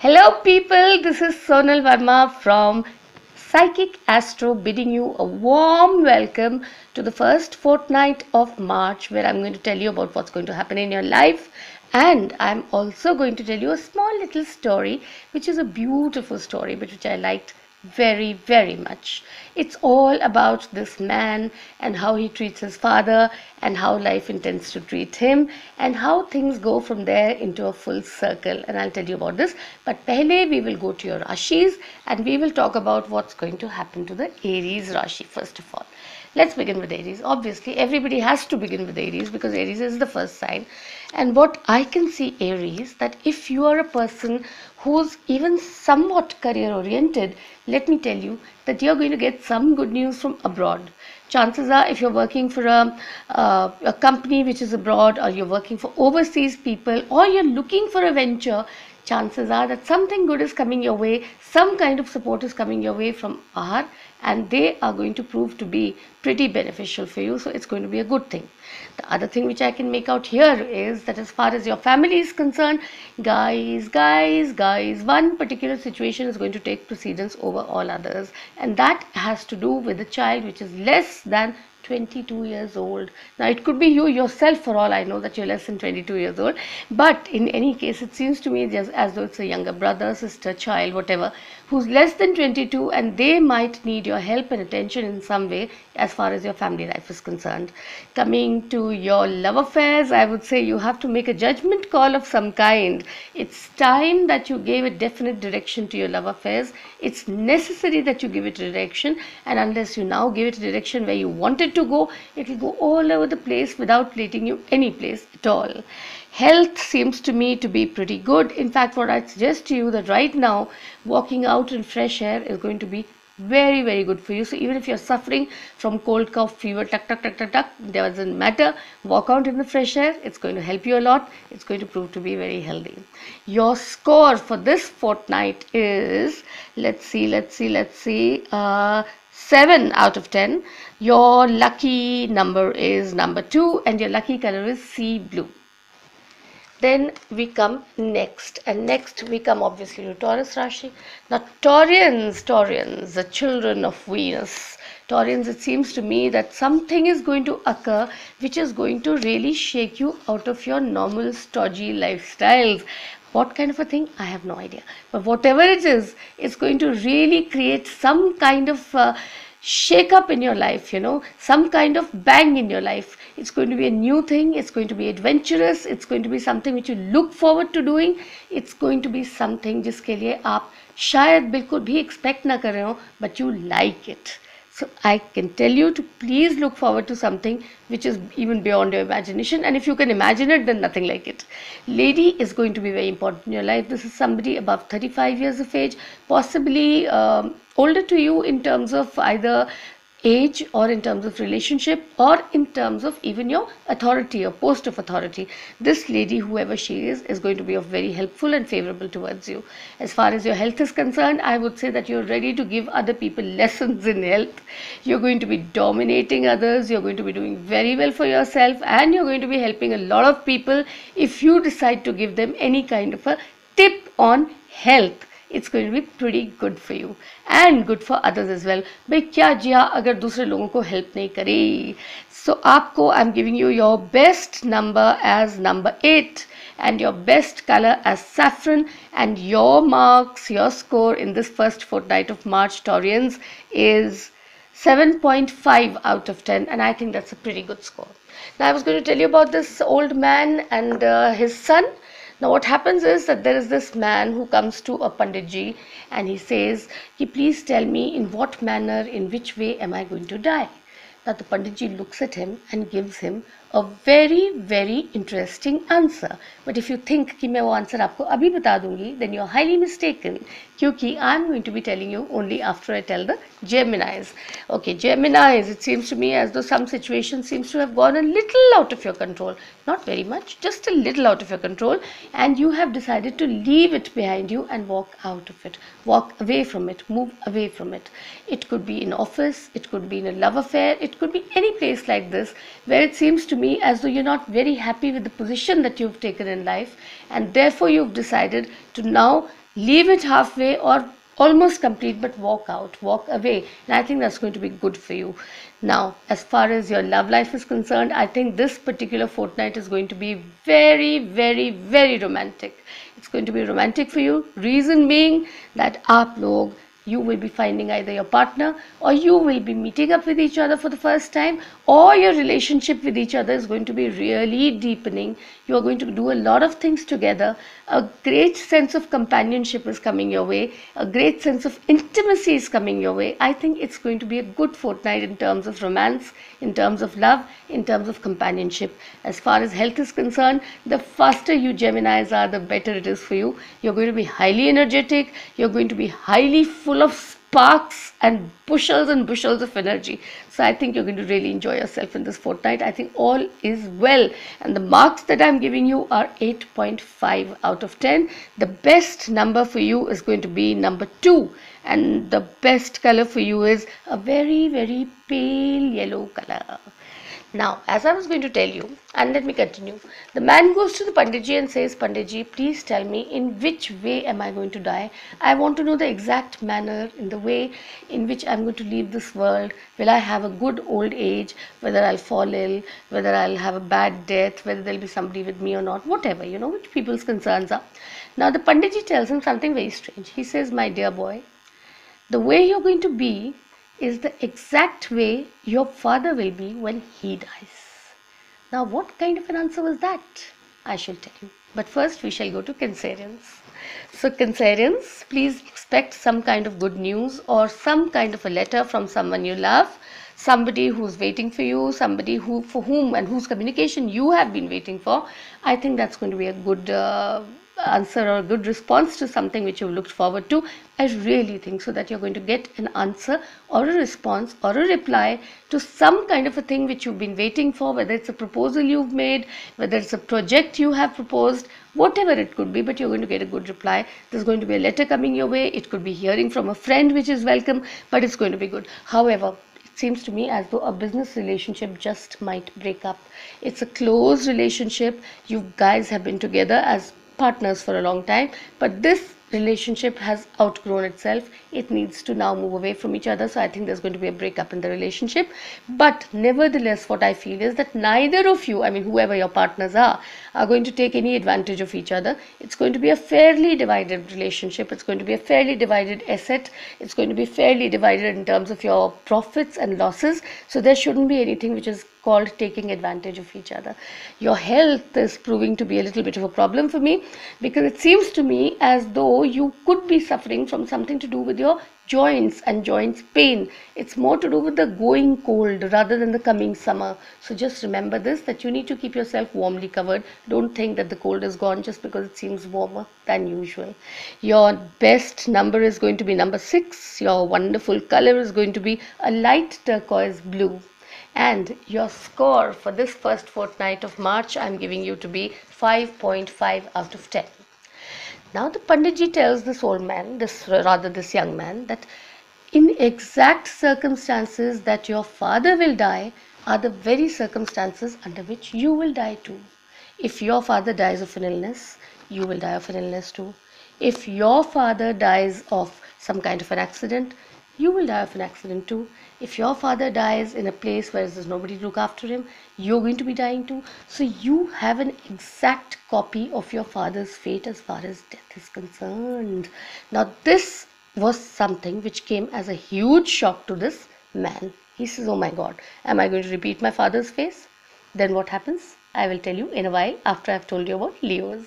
Hello people, this is Sonal Varma from Psychic Astro bidding you a warm welcome to the first fortnight of March, where I'm going to tell you about what's going to happen in your life, and I'm also going to tell you a small little story which is a beautiful story but which I liked very much. It's all about this man and how he treats his father and how life intends to treat him and how things go from there into a full circle, and I'll tell you about this. But pehle we will go to your Rashis and we will talk about what's going to happen to the Aries Rashi first of all. Let's begin with Aries. Obviously, everybody has to begin with Aries because Aries is the first sign. And what I can see, Aries, that if you are a person who's even somewhat career oriented, let me tell you that you're going to get some good news from abroad. Chances are, if you're working for a company which is abroad, or you're working for overseas people, or you're looking for a venture, chances are that something good is coming your way, some kind of support is coming your way from Ahar, and they are going to prove to be pretty beneficial for you. So it's going to be a good thing. The other thing which I can make out here is that as far as your family is concerned, guys, one particular situation is going to take precedence over all others, and that has to do with a child which is less than 22 years old. Now it could be you yourself, for all I know that you're less than 22 years old, but in any case it seems to me just as though it's a younger brother, sister, child, whatever, who's less than 22, and they might need your help and attention in some way as far as your family life is concerned. Coming to your love affairs, I would say you have to make a judgment call of some kind. It's time that you gave a definite direction to your love affairs. It's necessary that you give it a direction, and unless you now give it a direction where you want it to go, it will go all over the place without letting you any place at all. Health seems to me to be pretty good. In fact, what I suggest to you that right now walking out in fresh air is going to be very good for you. So even if you're suffering from cold, cough, fever, tuck, doesn't matter. Walk out in the fresh air. It's going to help you a lot. It's going to prove to be very healthy. Your score for this fortnight is, let's see, 7 out of 10. Your lucky number is number 2 and your lucky color is sea blue. Then we come next, and next we come obviously to Taurus Rashi. Now Taurians, the children of Venus. Taurians, it seems to me that something is going to occur which is going to really shake you out of your normal stodgy lifestyles. What kind of a thing? I have no idea. But whatever it is, it's going to really create some kind of shake up in your life, some kind of bang in your life. It's going to be a new thing. It's going to be adventurous. It's going to be something which you look forward to doing. It's going to be something जिसके लिए आप शायद बिल्कुल भी expect ना कर रहे हो, but you like it. So I can tell you to please look forward to something which is even beyond your imagination, and if you can imagine it, then nothing like it. Lady is going to be very important in your life. This is somebody above 35 years of age, possibly older to you in terms of either age or in terms of relationship or in terms of even your authority or post of authority. This lady, whoever she is going to be of very helpful and favorable towards you. As far as your health is concerned, I would say that you're ready to give other people lessons in health. You're going to be dominating others. You're going to be doing very well for yourself, and you're going to be helping a lot of people if you decide to give them any kind of a tip on health. It's going to be pretty good for you and good for others as well. भाई क्या जिया अगर दूसरे लोगों को help नहीं करे. So आपको I'm giving you your best number as number 8 and your best color as saffron, and your marks, your score in this first fortnight of March, Taurians, is 7.5 out of 10, and I think that's a pretty good score. Now I was going to tell you about this old man and his son. Now what happens is that there is this man who comes to a Panditji and he says, please tell me in what manner, in which way am I going to die? Now the Panditji looks at him and gives him a very interesting answer. But if you think कि मैं वो answer आपको अभी बता दूंगी, then you're highly mistaken, क्योंकि I'm going to be telling you only after I tell the Geminis. Okay, Geminis, it seems to me as though some situation seems to have gone a little out of your control. Not very much, just a little out of your control, and you have decided to leave it behind you and walk out of it. Walk away from it, move away from it. It could be in office, it could be in a love affair, it could be any place like this where it seems to me as though you're not very happy with the position that you've taken in life, and therefore you've decided to now leave it halfway or almost complete, but walk out, walk away, and I think that's going to be good for you. Now, as far as your love life is concerned, I think this particular fortnight is going to be very, very, very romantic. It's going to be romantic for you. Reason being that आप लोग, you will be finding either your partner, or you will be meeting up with each other for the first time, or your relationship with each other is going to be really deepening. You are going to do a lot of things together. A great sense of companionship is coming your way. A great sense of intimacy is coming your way. I think it's going to be a good fortnight in terms of romance, in terms of love, in terms of companionship. As far as health is concerned, the faster you Geminis are, the better it is for you. You're going to be highly energetic. You're going to be highly full of sparks and bushels of energy. So I think you're going to really enjoy yourself in this fortnight. I think all is well, and the marks that I'm giving you are 8.5 out of 10. The best number for you is going to be number 2, and the best color for you is a very, very pale yellow color. Now, as I was going to tell you, and let me continue, the man goes to the Panditji and says, Panditji, please tell me in which way am I going to die? I want to know the exact manner, in the way in which I'm going to leave this world. Will I have a good old age? Whether I'll fall ill, whether I'll have a bad death, whether there'll be somebody with me or not, whatever, you know, which people's concerns are. Now, the Panditji tells him something very strange. He says, my dear boy, the way you're going to be is the exact way your father will be when he dies. Now, what kind of an answer was that? I shall tell you. But first, we shall go to Cancerians. So, Cancerians, please expect some kind of good news or some kind of a letter from someone you love, somebody who's waiting for you, somebody for whom and whose communication you have been waiting for. I think that's going to be a good answer or a good response to something which you've looked forward to. I really think so that you're going to get an answer or a response or a reply to some kind of a thing which you've been waiting for, whether it's a proposal you've made, whether it's a project you have proposed, whatever it could be, but you're going to get a good reply. There's going to be a letter coming your way. It could be hearing from a friend, which is welcome, but it's going to be good. However, it seems to me as though a business relationship just might break up. It's a close relationship. You guys have been together as partners for a long time, but this relationship has outgrown itself. It needs to now move away from each other. So I think there's going to be a breakup in the relationship. But nevertheless, what I feel is that neither of you, I mean whoever your partners are going to take any advantage of each other. It's going to be a fairly divided relationship. It's going to be a fairly divided asset. It's going to be fairly divided in terms of your profits and losses. So there shouldn't be anything which is called taking advantage of each other. Your health is proving to be a little bit of a problem for me, because it seems to me as though you could be suffering from something to do with your joints and joints pain. It's more to do with the going cold rather than the coming summer. So just remember this, that you need to keep yourself warmly covered. Don't think that the cold is gone just because it seems warmer than usual. Your best number is going to be number 6. Your wonderful color is going to be a light turquoise blue. And your score for this first fortnight of March, I'm giving you to be 5.5 out of 10. Now the Panditji tells this old man, this young man, that in exact circumstances that your father will die are the very circumstances under which you will die too. If your father dies of an illness, you will die of an illness too. If your father dies of some kind of an accident, you will die of an accident too. If your father dies in a place where there's nobody to look after him, you're going to be dying too. So you have an exact copy of your father's fate as far as death is concerned. Now this was something which came as a huge shock to this man. He says, oh my God, am I going to repeat my father's face? Then what happens? I will tell you in a while after I've told you about Leos.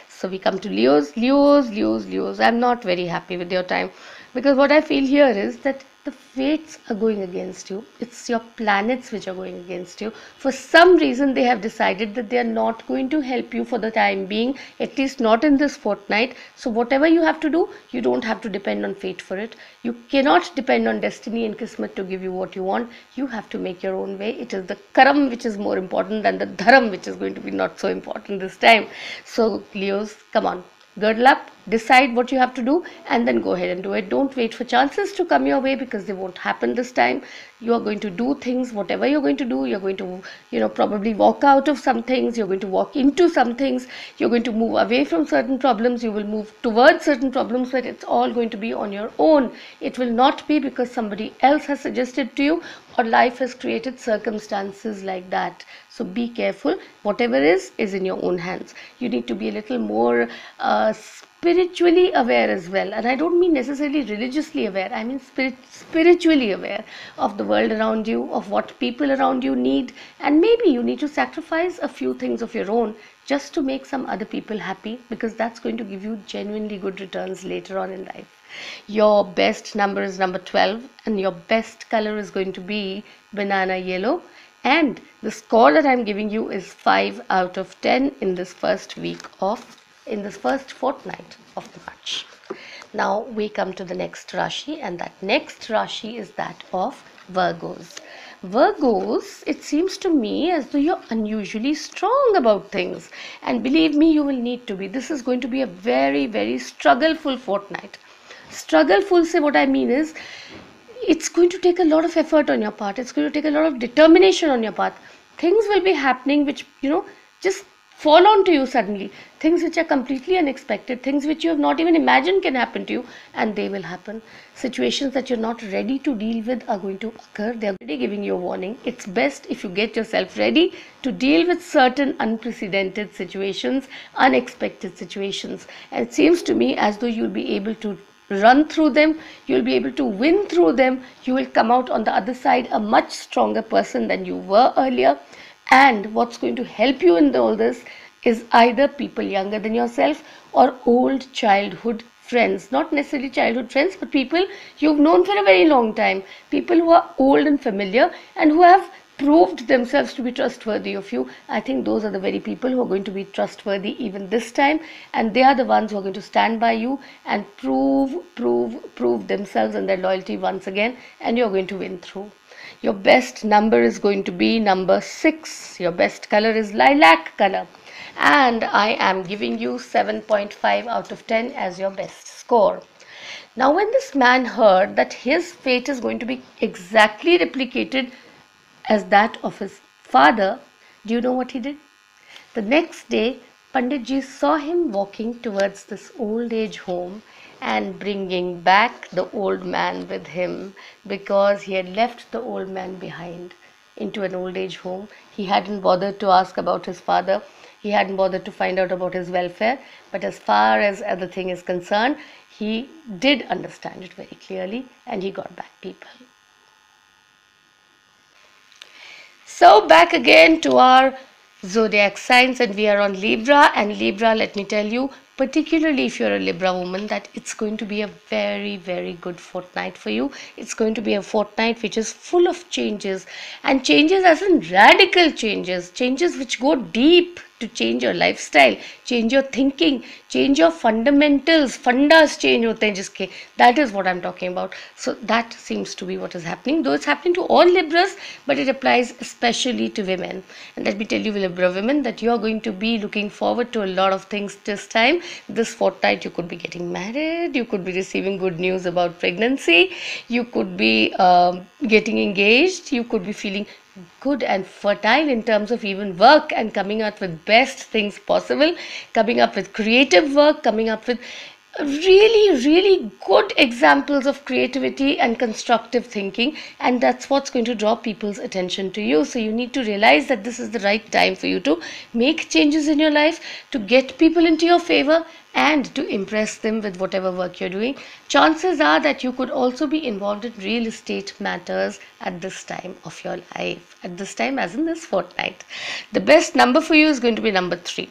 So we come to Leos. Leos. I'm not very happy with your time, because what I feel here is that the fates are going against you. It's your planets which are going against you. For some reason, they have decided that they are not going to help you for the time being, at least not in this fortnight. So whatever you have to do, you don't have to depend on fate for it. You cannot depend on destiny and Kismet to give you what you want. You have to make your own way. It is the karam which is more important than the dharam, which is going to be not so important this time. So Leos, come on. Girdle up, decide what you have to do, and then go ahead and do it. Don't wait for chances to come your way, because they won't happen this time. You are going to do things. Whatever you're going to do, you're going to, probably walk out of some things, you're going to walk into some things, you're going to move away from certain problems, you will move towards certain problems, but it's all going to be on your own. It will not be because somebody else has suggested to you, or life has created circumstances like that. So be careful. Whatever is in your own hands. You need to be a little more spiritually aware as well, and I don't mean necessarily religiously aware, I mean spiritually aware of the world around you, of what people around you need, and maybe you need to sacrifice a few things of your own just to make some other people happy, because that's going to give you genuinely good returns later on in life. Your best number is number 12, and your best color is going to be banana yellow, and the score that I'm giving you is 5 out of 10 in this first fortnight of March. Now we come to the next Rashi, and that next Rashi is that of Virgos. Virgos, it seems to me as though you're unusually strong about things, and believe me, you will need to be. This is going to be a very, very struggleful fortnight. Struggleful, say what I mean is, it's going to take a lot of effort on your part. It's going to take a lot of determination on your part. Things will be happening which, just fall onto you suddenly. Things which are completely unexpected, things which you have not even imagined can happen to you, and they will happen. Situations that you're not ready to deal with are going to occur. They're already giving you a warning. It's best if you get yourself ready to deal with certain unprecedented situations, unexpected situations. And it seems to me as though you'll be able to run through them, you'll be able to win through them, you will come out on the other side a much stronger person than you were earlier. And what's going to help you in all this is either people younger than yourself or old childhood friends. Not necessarily childhood friends, but people you've known for a very long time, people who are old and familiar and who have proved themselves to be trustworthy of you. I think those are the very people who are going to be trustworthy even this time, and they are the ones who are going to stand by you and prove themselves and their loyalty once again, and you're going to win through. Your best number is going to be number 6. Your best color is lilac color, and I am giving you 7.5 out of 10 as your best score. Now when this man heard that his fate is going to be exactly replicated as that of his father, do you know what he did? The next day, Panditji saw him walking towards this old age home and bringing back the old man with him, because he had left the old man behind into an old age home. He hadn't bothered to ask about his father. He hadn't bothered to find out about his welfare. But as far as other thing is concerned, he did understand it very clearly, and he got back people. So back again to our zodiac signs, and we are on Libra. And Libra, let me tell you, particularly if you're a Libra woman, that it's going to be a very, very good fortnight for you. It's going to be a fortnight which is full of changes, and changes as in radical changes, changes which go deep to change your lifestyle, change your thinking, change your fundamentals. Fundas change hote hain jiske. That is what I'm talking about. So that seems to be what is happening, though it's happening to all Libras, but it applies especially to women. And let me tell you, Libra women, that you are going to be looking forward to a lot of things this time. This fortnight you could be getting married, you could be receiving good news about pregnancy, you could be getting engaged, you could be feeling good and fertile in terms of even work, and coming up with best things possible, coming up with creative work, coming up with really, really good examples of creativity and constructive thinking, and that's what's going to draw people's attention to you. So you need to realize that this is the right time for you to make changes in your life, to get people into your favor, and to impress them with whatever work you're doing. Chances are that you could also be involved in real estate matters at this time of your life, at this time as in this fortnight. The best number for you is going to be number 3.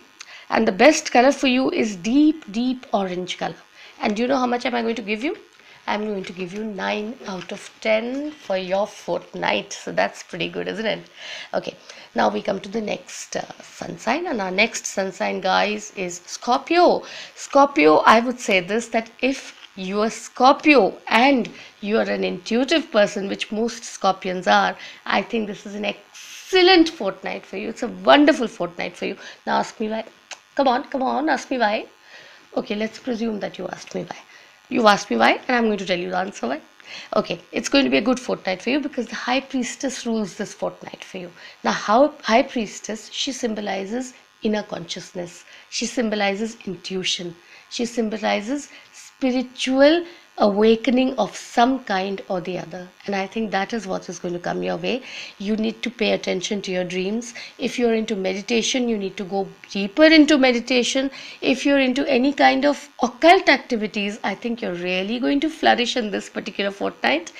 And the best color for you is deep, deep orange color. And do you know how much am I going to give you? I'm going to give you 9 out of 10 for your fortnight. So that's pretty good, isn't it? Okay, now we come to the next sun sign. And our next sun sign, guys, is Scorpio. Scorpio, I would say this, that if you are Scorpio and you are an intuitive person, which most Scorpions are, I think this is an excellent fortnight for you. It's a wonderful fortnight for you. Now ask me why. Come on, ask me why. Okay, let's presume that you asked me why. You asked me why, and I'm going to tell you the answer why. Okay, it's going to be a good fortnight for you because the High Priestess rules this fortnight for you. Now, High Priestess, she symbolizes inner consciousness. She symbolizes intuition. She symbolizes spiritual awakening of some kind or the other, and I think that is what is going to come your way. You need to pay attention to your dreams. If you're into meditation, you need to go deeper into meditation. If you're into any kind of occult activities, I think you're really going to flourish in this particular fortnight.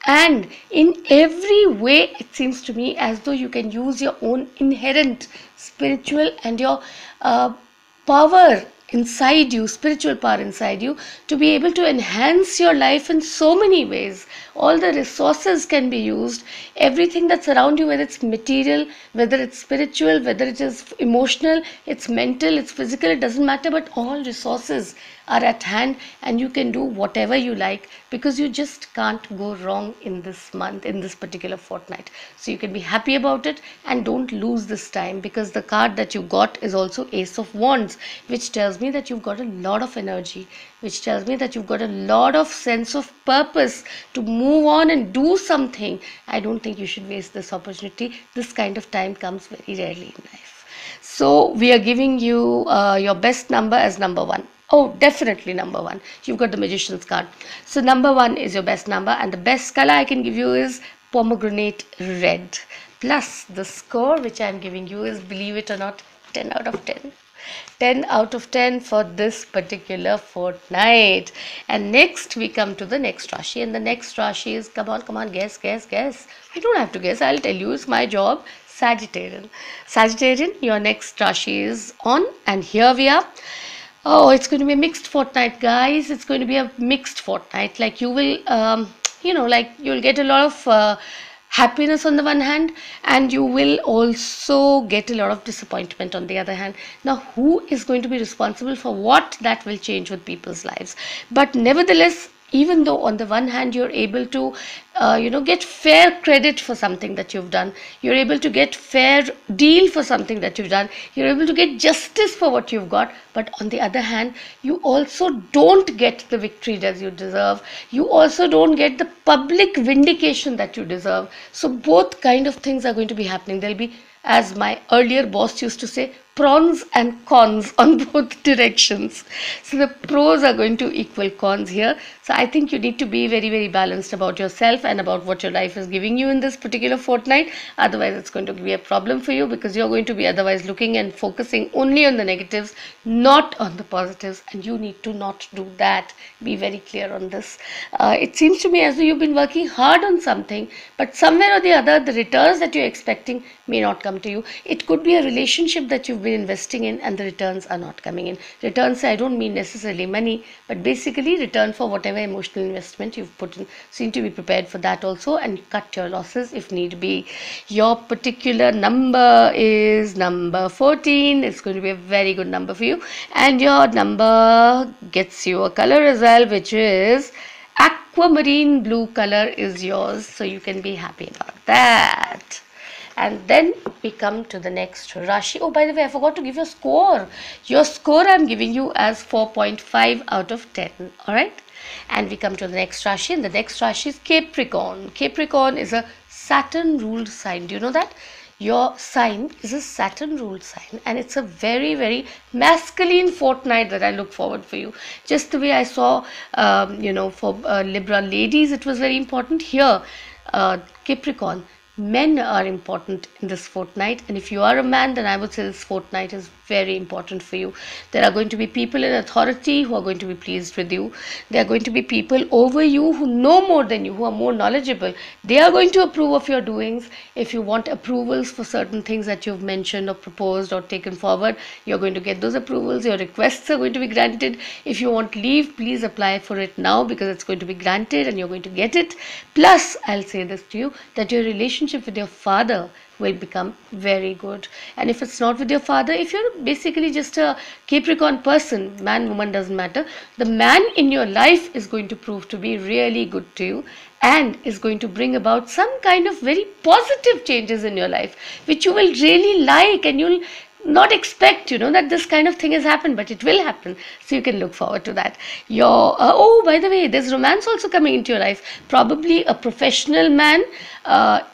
And in every way, it seems to me as though you can use your own inherent spiritual and your power inside you, spiritual power inside you, to be able to enhance your life in so many ways. All the resources can be used. Everything that's around you, whether it's material, whether it's spiritual, whether it is emotional, it's mental, it's physical, it doesn't matter, but all resources are at hand and you can do whatever you like, because you just can't go wrong in this month, in this particular fortnight. So you can be happy about it and don't lose this time, because the card that you got is also Ace of Wands, which tells me that you've got a lot of energy, which tells me that you've got a lot of sense of purpose to move on and do something. I don't think you should waste this opportunity. This kind of time comes very rarely in life. So we are giving you your best number as number 1. Oh, definitely number 1. You've got the Magician's card. So number 1 is your best number, and the best color I can give you is pomegranate red. Plus the score which I am giving you is, believe it or not, 10 out of 10. 10 out of 10 for this particular fortnight. And next we come to the next Rashi, and the next Rashi is, come on, guess. You don't have to guess, I'll tell you, it's my job. Sagittarian. Sagittarian, your next Rashi is on, and here we are. Oh, it's going to be a mixed fortnight, guys. It's going to be a mixed fortnight. Like you will, like you'll get a lot of happiness on the one hand, and you will also get a lot of disappointment on the other hand. Now, who is going to be responsible for what? That will change with people's lives. But nevertheless, even though on the one hand you're able to get fair credit for something that you've done, you're able to get fair deal for something that you've done, you're able to get justice for what you've got, but on the other hand you also don't get the victory that you deserve, you also don't get the public vindication that you deserve. So both kind of things are going to be happening. There'll be, as my earlier boss used to say, pros and cons on both directions. So the pros are going to equal cons here. So I think you need to be very, very balanced about yourself and about what your life is giving you in this particular fortnight. Otherwise it's going to be a problem for you, because you're going to be otherwise looking and focusing only on the negatives, not on the positives, and you need to not do that. Be very clear on this. It seems to me as though you've been working hard on something, but somewhere or the other the returns that you're expecting may not come to you. It could be a relationship that you've been investing in and the returns are not coming in. Returns, I don't mean necessarily money, but basically return for whatever emotional investment you've put in. So you need to be prepared for that also, and cut your losses if need be. Your particular number is number 14. It's going to be a very good number for you, and your number gets you a color as well, which is aquamarine blue color is yours, so you can be happy about that. And then we come to the next Rashi. Oh, by the way, I forgot to give your score. Your score I'm giving you as 4.5 out of 10. Alright? And we come to the next Rashi. And the next Rashi is Capricorn. Capricorn is a Saturn ruled sign. Do you know that? Your sign is a Saturn ruled sign. And it's a very, very masculine fortnight that I look forward for you. Just the way I saw, for Libra ladies, it was very important. Here, Capricorn, men are important in this fortnight, and if you are a man, then I would say this fortnight is very important for you. There are going to be people in authority who are going to be pleased with you. There are going to be people over you who know more than you, who are more knowledgeable. They are going to approve of your doings. If you want approvals for certain things that you've mentioned or proposed or taken forward, you're going to get those approvals. Your requests are going to be granted. If you want leave, please apply for it now, because it's going to be granted and you're going to get it. Plus, I'll say this to you, that your relationship with your father will become very good. And if it's not with your father, if you're basically just a Capricorn person, man, woman, doesn't matter, the man in your life is going to prove to be really good to you and is going to bring about some kind of very positive changes in your life, which you will really like, and you'll not expect, that this kind of thing has happened, but it will happen. So you can look forward to that. Oh, by the way, there's romance also coming into your life. Probably a professional man.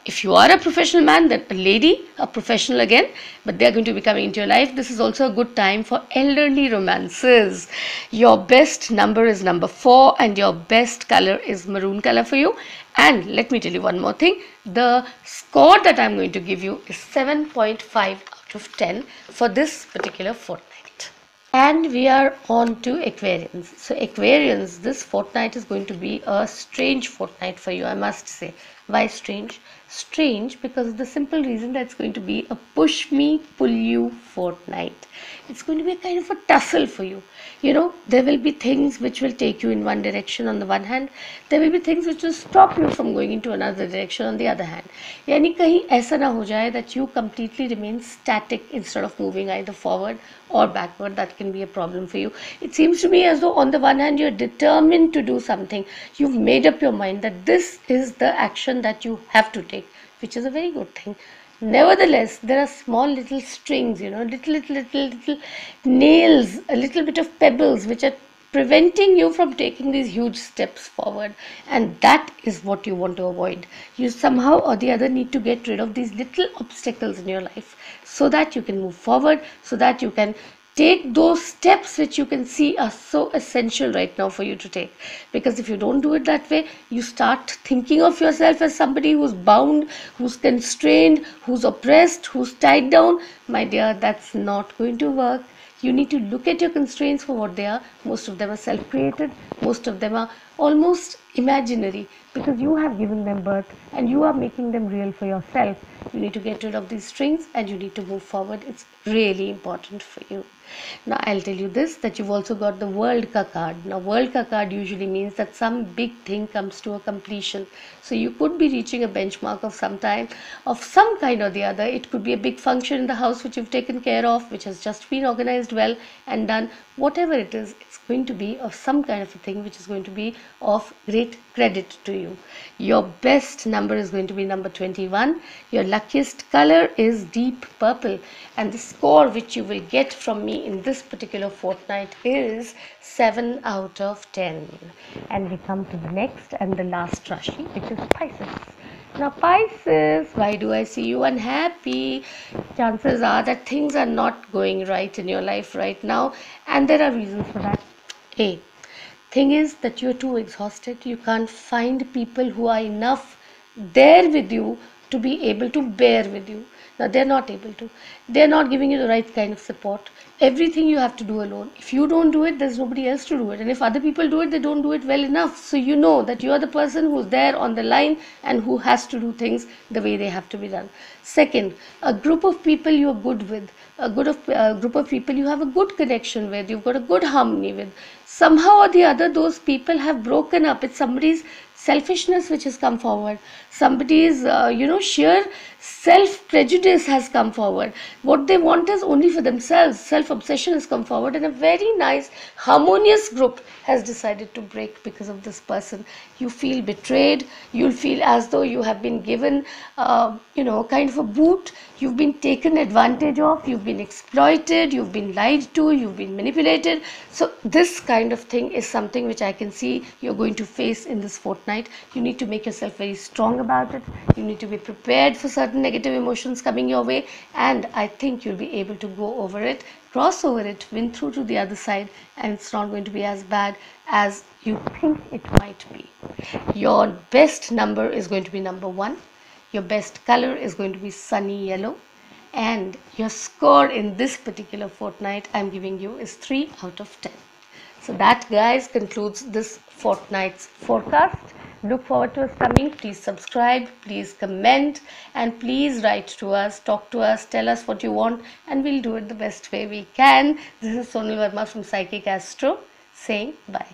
If you are a professional man, then a lady, a professional again, but they're going to be coming into your life. This is also a good time for elderly romances. Your best number is number 4, and your best color is maroon color for you. And let me tell you one more thing. The score that I'm going to give you is 7.5 out of 10 for this particular fortnight. And we are on to Aquarians. So Aquarians, this fortnight is going to be a strange fortnight for you, I must say. Why strange? Strange because of the simple reason that it's going to be a push me, pull you fortnight. It's going to be a kind of a tussle for you. There will be things which will take you in one direction on the one hand. There will be things which will stop you from going into another direction on the other hand. यानी कहीं ऐसा ना हो जाए that you completely remain static instead of moving either forward or backward. That can be a problem for you. It seems to me as though on the one hand you're determined to do something. You've made up your mind that this is the action that you have to take, which is a very good thing. Nevertheless, there are small little strings, little nails, a little bit of pebbles which are preventing you from taking these huge steps forward, and that is what you want to avoid. You somehow or the other need to get rid of these little obstacles in your life so that you can move forward, so that you can take those steps which you can see are so essential right now for you to take. Because if you don't do it that way, you start thinking of yourself as somebody who's bound, who's constrained, who's oppressed, who's tied down. My dear, that's not going to work. You need to look at your constraints for what they are. Most of them are self-created. Most of them are almost imaginary because you have given them birth and you are making them real for yourself. You need to get rid of these strings and you need to move forward. It's really important for you. Now I'll tell you this, that you've also got the World Ka card. Now World Ka card usually means that some big thing comes to a completion. So you could be reaching a benchmark of some time, of some kind or the other. It could be a big function in the house which you've taken care of, which has just been organized well and done. Whatever it is, it's going to be of some kind of a thing which is going to be of great credit to you. Your best number is going to be number 21. Your luckiest color is deep purple, and the score which you will get from me in this particular fortnight is 7 out of 10. And we come to the next and the last Rashi, which is Pisces. Now Pisces, why do I see you unhappy? Chances are that things are not going right in your life right now, and there are reasons for that. A thing is that you're too exhausted. You can't find people who are enough there with you to be able to bear with you. Now they're not able to. They're not giving you the right kind of support. Everything you have to do alone. If you don't do it, there's nobody else to do it. And if other people do it, they don't do it well enough. So you know that you are the person who's there on the line and who has to do things the way they have to be done. Second, a group of people you're good with, a group of people you have a good connection with, you've got a good harmony with. Somehow or the other, those people have broken up. It's somebody's selfishness which has come forward. Somebody's, sheer self-prejudice has come forward. What they want is only for themselves. Self-obsession has come forward, and a very nice, harmonious group has decided to break because of this person. You feel betrayed. You'll feel as though you have been given, kind of a boot. You've been taken advantage of. You've been exploited. You've been lied to. You've been manipulated. So this kind of thing is something which I can see you're going to face in this fortnight. You need to make yourself very strong about it. You need to be prepared for certain negative emotions coming your way, and I think you'll be able to go over it, cross over it, win through to the other side, and it's not going to be as bad as you think it might be. Your best number is going to be number 1. Your best color is going to be sunny yellow, and your score in this particular fortnight I'm giving you is 3 out of 10. So that, guys, concludes this fortnight's forecast. Look forward to us coming. Please subscribe, please comment, and please write to us, talk to us, tell us what you want, and we'll do it the best way we can. This is Sonal Varma from Psyhchic Astro saying bye.